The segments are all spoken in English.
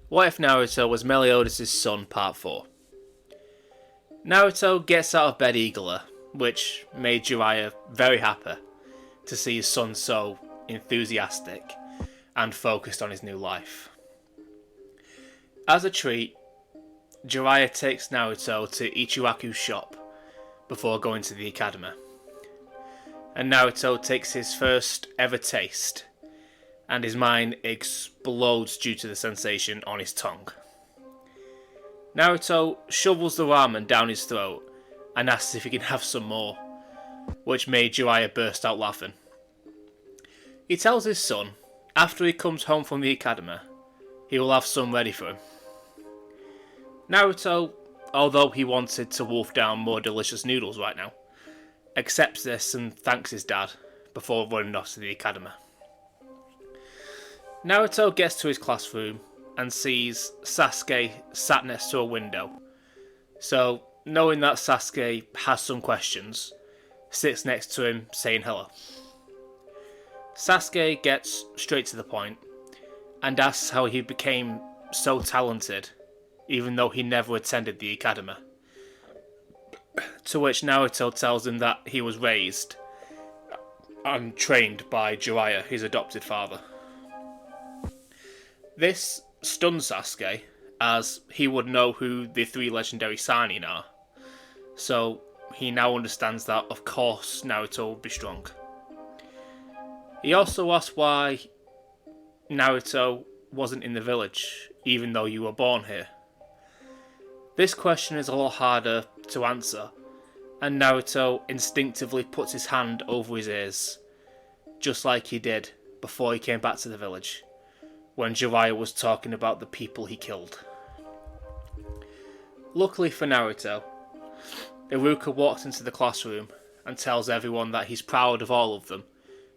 What If Naruto Was Meliodas' Son Part 4. Naruto gets out of bed eagerly, which made Jiraiya very happy to see his son so enthusiastic and focused on his new life. As a treat, Jiraiya takes Naruto to Ichiraku's shop before going to the academy. And Naruto takes his first ever taste, and his mind explodes due to the sensation on his tongue. Naruto shovels the ramen down his throat and asks if he can have some more, which made Jiraiya burst out laughing. He tells his son, after he comes home from the academy, he will have some ready for him. Naruto, although he wanted to wolf down more delicious noodles right now, accepts this and thanks his dad before running off to the academy. Naruto gets to his classroom and sees Sasuke sat next to a window. So, knowing that Sasuke has some questions, sits next to him saying hello. Sasuke gets straight to the point and asks how he became so talented even though he never attended the academy. To which Naruto tells him that he was raised and trained by Jiraiya, his adopted father. This stuns Sasuke, as he would know who the three legendary Sannin are. So he now understands that, of course, Naruto would be strong. He also asks why Naruto wasn't in the village, even though you were born here. This question is a lot harder to answer, and Naruto instinctively puts his hand over his ears, just like he did before he came back to the village, when Jiraiya was talking about the people he killed. Luckily for Naruto, Iruka walks into the classroom and tells everyone that he's proud of all of them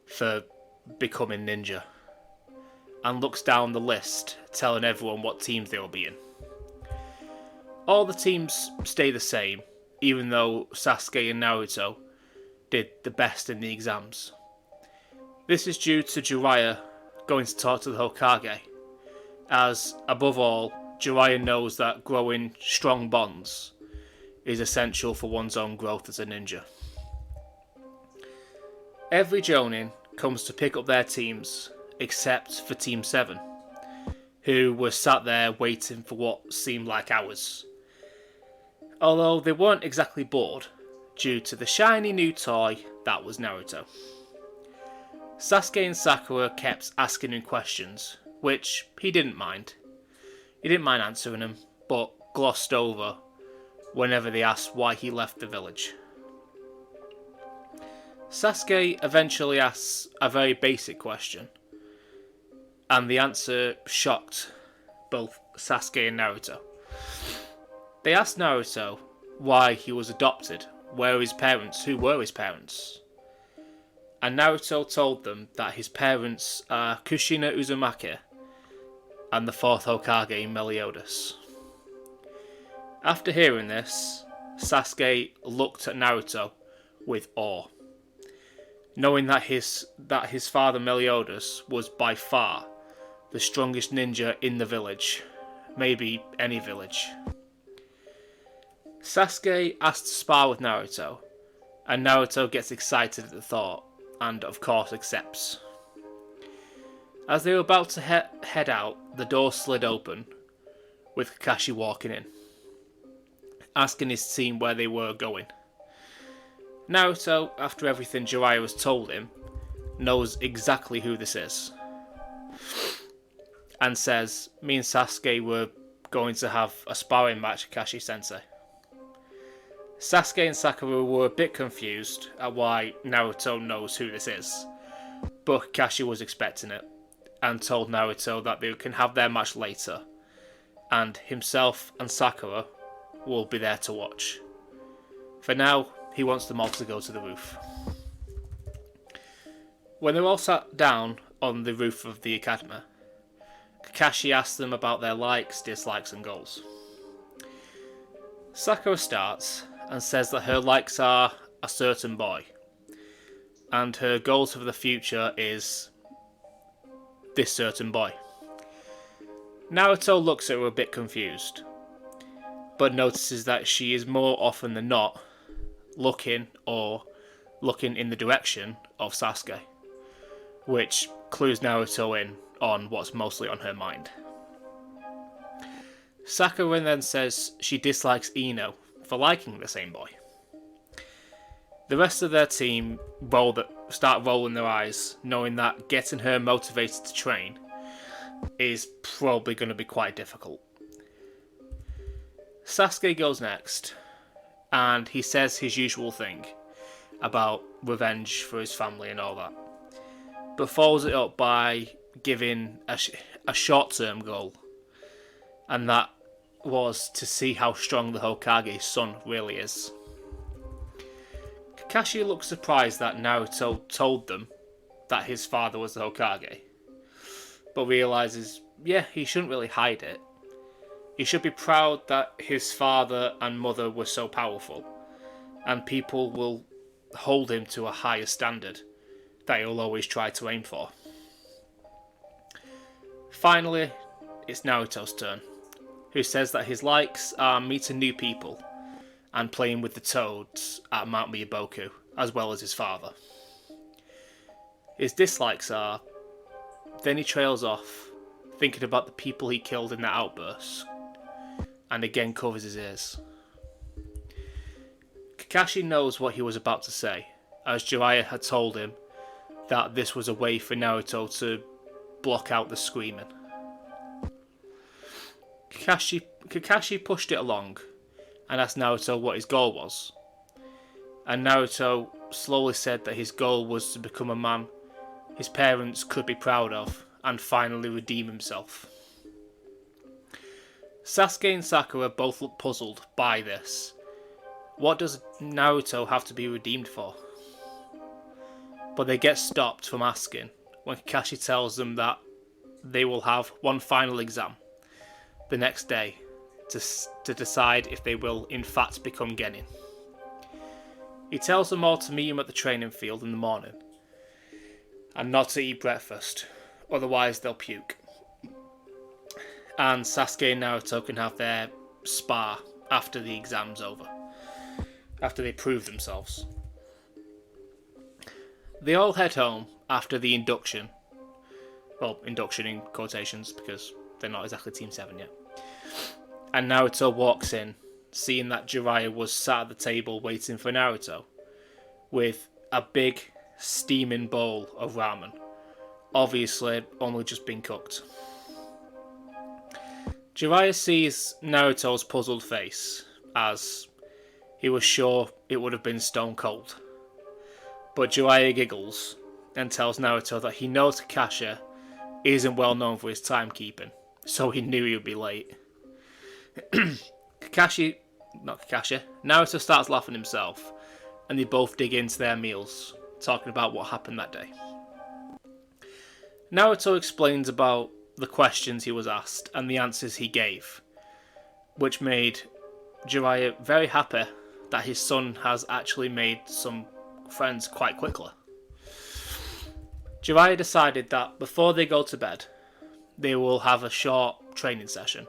for becoming ninja, and looks down the list, telling everyone what teams they will be in. All the teams stay the same, even though Sasuke and Naruto did the best in the exams. This is due to Jiraiya going to talk to the Hokage, as, above all, Jiraiya knows that growing strong bonds is essential for one's own growth as a ninja. Every Jonin comes to pick up their teams, except for Team 7, who were sat there waiting for what seemed like hours. Although they weren't exactly bored, due to the shiny new toy that was Naruto. Sasuke and Sakura kept asking him questions, which he didn't mind. He didn't mind answering them, but glossed over whenever they asked why he left the village. Sasuke eventually asks a very basic question, and the answer shocked both Sasuke and Naruto. They asked Naruto why he was adopted, who were his parents. And Naruto told them that his parents are Kushina Uzumaki and the 4th Hokage Meliodas. After hearing this, Sasuke looked at Naruto with awe, knowing that his father Meliodas was by far the strongest ninja in the village, maybe any village. Sasuke asks to spar with Naruto, and Naruto gets excited at the thought, and of course accepts. As they were about to head out, the door slid open, with Kakashi walking in, asking his team where they were going. Naruto, after everything Jiraiya has told him, knows exactly who this is, and says, me and Sasuke were going to have a sparring match at Kakashi-sensei. Sasuke and Sakura were a bit confused at why Naruto knows who this is, but Kakashi was expecting it, and told Naruto that they can have their match later, and himself and Sakura will be there to watch. For now, he wants them all to go to the roof. When they're all sat down on the roof of the academy, Kakashi asks them about their likes, dislikes and goals. Sakura starts and says that her likes are a certain boy, and her goals for the future is this certain boy. Naruto looks at her a bit confused, but notices that she is more often than not looking in the direction of Sasuke, which clues Naruto in on what's mostly on her mind. Sakura then says she dislikes Ino for liking the same boy. The rest of their team start rolling their eyes, knowing that getting her motivated to train is probably going to be quite difficult. Sasuke goes next, and he says his usual thing about revenge for his family and all that, but follows it up by giving a short-term goal, and that was to see how strong the Hokage's son really is. Kakashi looks surprised that Naruto told them that his father was the Hokage, but realises, he shouldn't really hide it. He should be proud that his father and mother were so powerful, and people will hold him to a higher standard that he'll always try to aim for. Finally, it's Naruto's turn, who says that his likes are meeting new people and playing with the toads at Mount Miyaboku, as well as his father. His dislikes are, then he trails off, thinking about the people he killed in that outburst, and again covers his ears. Kakashi knows what he was about to say, as Jiraiya had told him that this was a way for Naruto to block out the screaming. Kakashi pushed it along and asked Naruto what his goal was, and Naruto slowly said that his goal was to become a man his parents could be proud of and finally redeem himself. Sasuke and Sakura both look puzzled by this. What does Naruto have to be redeemed for? But they get stopped from asking when Kakashi tells them that they will have one final exam the next day to decide if they will in fact become Genin. He tells them all to meet him at the training field in the morning and not to eat breakfast, otherwise they'll puke. And Sasuke and Naruto can have their spar after the exam's over, after they prove themselves. They all head home after the induction. Well, induction in quotations because they're not exactly Team 7 yet. And Naruto walks in, seeing that Jiraiya was sat at the table waiting for Naruto, with a big steaming bowl of ramen, obviously only just been cooked. Jiraiya sees Naruto's puzzled face, as he was sure it would have been stone cold. But Jiraiya giggles and tells Naruto that he knows Kakashi isn't well known for his timekeeping, so he knew he would be late. Naruto starts laughing himself, and they both dig into their meals, talking about what happened that day. Naruto explains about the questions he was asked and the answers he gave, which made Jiraiya very happy that his son has actually made some friends quite quickly. Jiraiya decided that before they go to bed, they will have a short training session,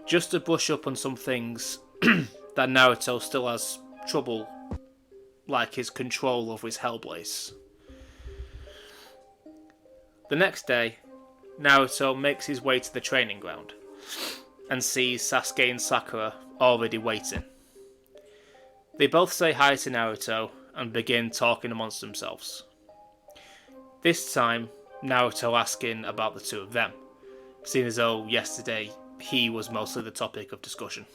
just to brush up on some things that Naruto still has trouble, like his control over his Hellblaze. The next day, Naruto makes his way to the training ground and sees Sasuke and Sakura already waiting. They both say hi to Naruto and begin talking amongst themselves. This time, Naruto asking about the two of them, seeing as though yesterday he was mostly the topic of discussion.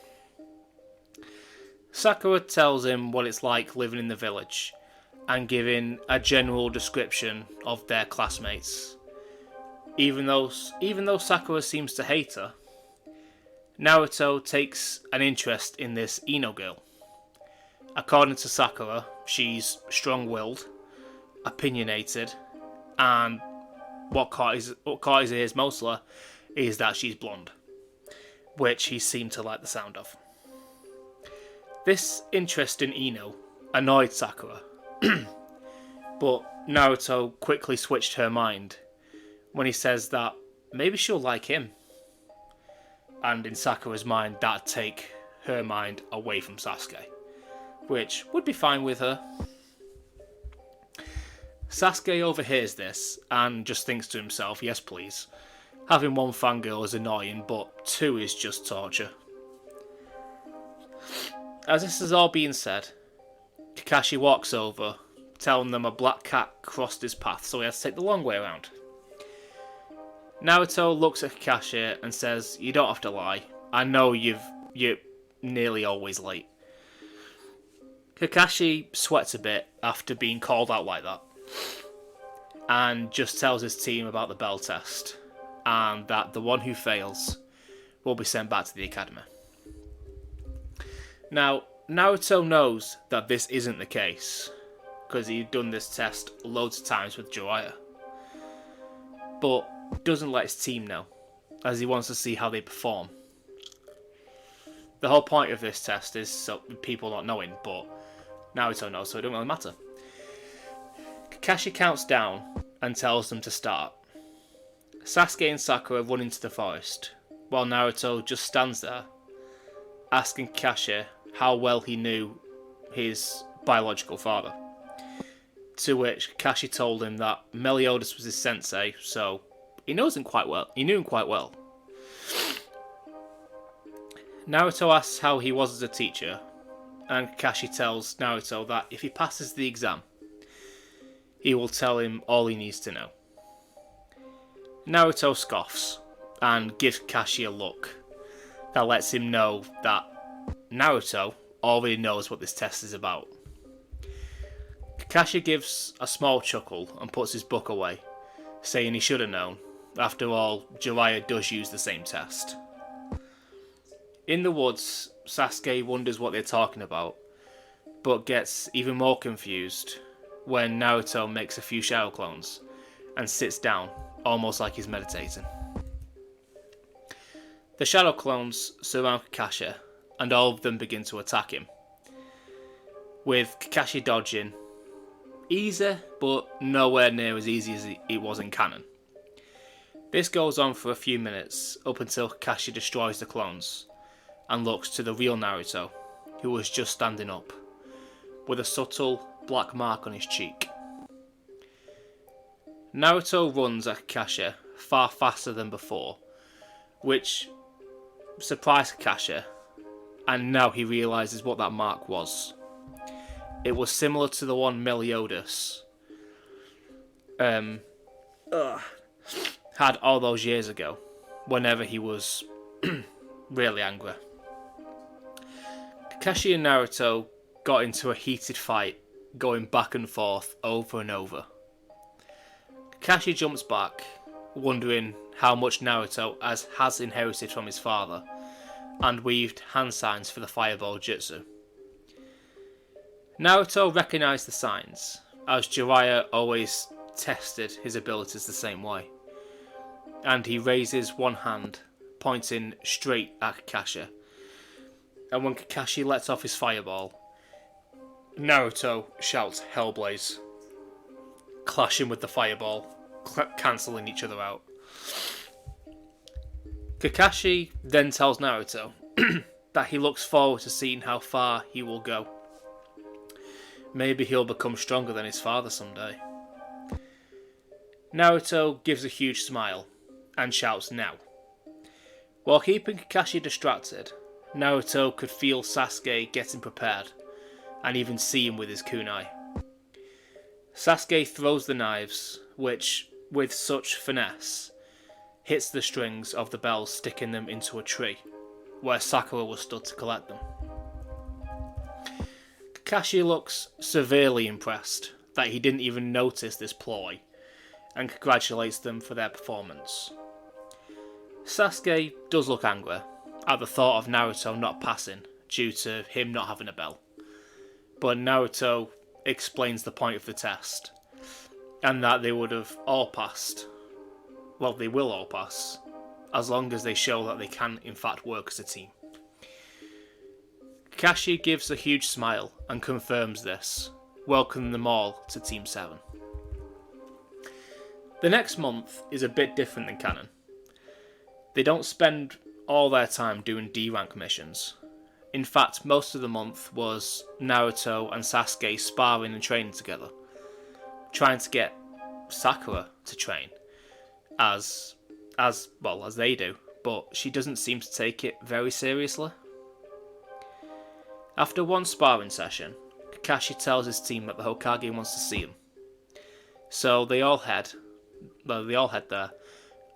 Sakura tells him what it's like living in the village and giving a general description of their classmates. Even though Sakura seems to hate her, Naruto takes an interest in this Ino girl. According to Sakura, she's strong-willed, opinionated, and what caught his ears mostly is that she's blonde, which he seemed to like the sound of. This interest in Ino annoyed Sakura, but Naruto quickly switched her mind when he says that maybe she'll like him. and in Sakura's mind that'd take her mind away from Sasuke, which would be fine with her. Sasuke overhears this and just thinks to himself, yes please, having one fangirl is annoying, but two is just torture. As this is all being said, Kakashi walks over, telling them a black cat crossed his path, so he has to take the long way around. Naruto looks at Kakashi and says, you don't have to lie. I know you're nearly always late. Kakashi sweats a bit after being called out like that, and just tells his team about the bell test, and that the one who fails will be sent back to the academy. Now, Naruto knows that this isn't the case, because he'd done this test loads of times with Jiraiya, but doesn't let his team know, as he wants to see how they perform. The whole point of this test is so people not knowing, but Naruto knows, so it don't really matter. Kakashi counts down and tells them to start. Sasuke and Sakura run into the forest, while Naruto just stands there, asking Kakashi how well he knew his biological father. To which Kakashi told him that Meliodas was his sensei, so he knows him quite well. He knew him quite well. Naruto asks how he was as a teacher, and Kakashi tells Naruto that if he passes the exam, he will tell him all he needs to know. Naruto scoffs and gives Kakashi a look that lets him know that Naruto already knows what this test is about. Kakashi gives a small chuckle and puts his book away, saying he should have known. After all, Jiraiya does use the same test. In the woods, Sasuke wonders what they're talking about, but gets even more confused when Naruto makes a few shadow clones and sits down, almost like he's meditating. The shadow clones surround Kakashi, and all of them begin to attack him, with Kakashi dodging. Easy, but nowhere near as easy as it was in canon. This goes on for a few minutes, up until Kakashi destroys the clones, and looks to the real Naruto, who was just standing up, with a subtle black mark on his cheek. Naruto runs at Kakashi far faster than before, which surprised Kakashi, and now he realises what that mark was. It was similar to the one Meliodas had all those years ago, whenever he was really angry. Kakashi and Naruto got into a heated fight, going back and forth over and over. Kakashi jumps back, wondering how much Naruto has inherited from his father, and weaved hand signs for the fireball jutsu. Naruto recognised the signs, as Jiraiya always tested his abilities the same way, and he raises one hand, pointing straight at Kakashi, and when Kakashi lets off his fireball, Naruto shouts Hellblaze, clashing with the fireball, cancelling each other out. Kakashi then tells Naruto that he looks forward to seeing how far he will go. Maybe he'll become stronger than his father someday. Naruto gives a huge smile and shouts now. While keeping Kakashi distracted, Naruto could feel Sasuke getting prepared and even see him with his kunai. Sasuke throws the knives, which, with such finesse, hits the strings of the bells, sticking them into a tree, where Sakura was stood to collect them. Kakashi looks severely impressed that he didn't even notice this ploy, and congratulates them for their performance. Sasuke does look angry at the thought of Naruto not passing due to him not having a bell, but Naruto explains the point of the test, and that they would have all passed. Well, they will all pass, as long as they show that they can in fact work as a team. Kakashi gives a huge smile and confirms this, welcoming them all to Team 7. The next month is a bit different than canon. They don't spend all their time doing D-rank missions. In fact, most of the month was Naruto and Sasuke sparring and training together, trying to get Sakura to train as well as they do, but she doesn't seem to take it very seriously. After one sparring session, Kakashi tells his team that the Hokage wants to see him. So they all head there.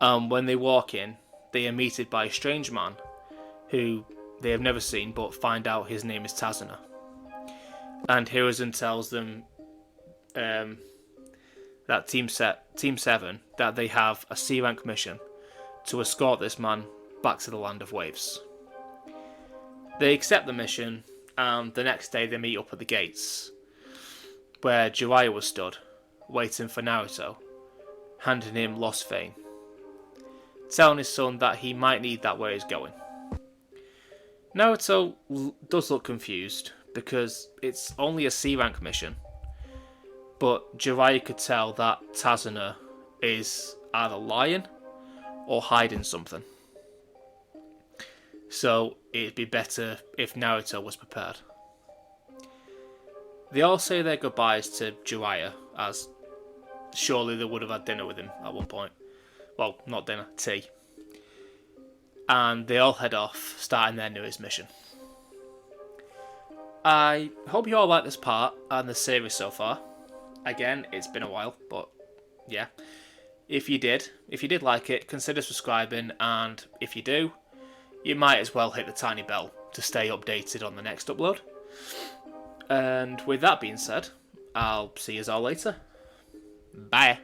When they walk in, they are meted by a strange man who they have never seen, but find out his name is Tazuna. And Hiruzen tells them that Team 7 that they have a C-rank mission to escort this man back to the Land of Waves. They accept the mission, and the next day they meet up at the gates, where Jiraiya was stood, waiting for Naruto, handing him Lostvayne, telling his son that he might need that where he's going. Naruto does look confused, because it's only a C-rank mission, but Jiraiya could tell that Tazuna is either lying or hiding something. So it'd be better if Naruto was prepared. They all say their goodbyes to Jiraiya, as surely they would have had dinner with him at one point. Well, not dinner, tea. And they all head off, starting their newest mission. I hope you all like this part and the series so far. Again, it's been a while, but yeah. If you did like it, consider subscribing, and if you do, you might as well hit the tiny bell to stay updated on the next upload. And with that being said, I'll see you all later. Bye.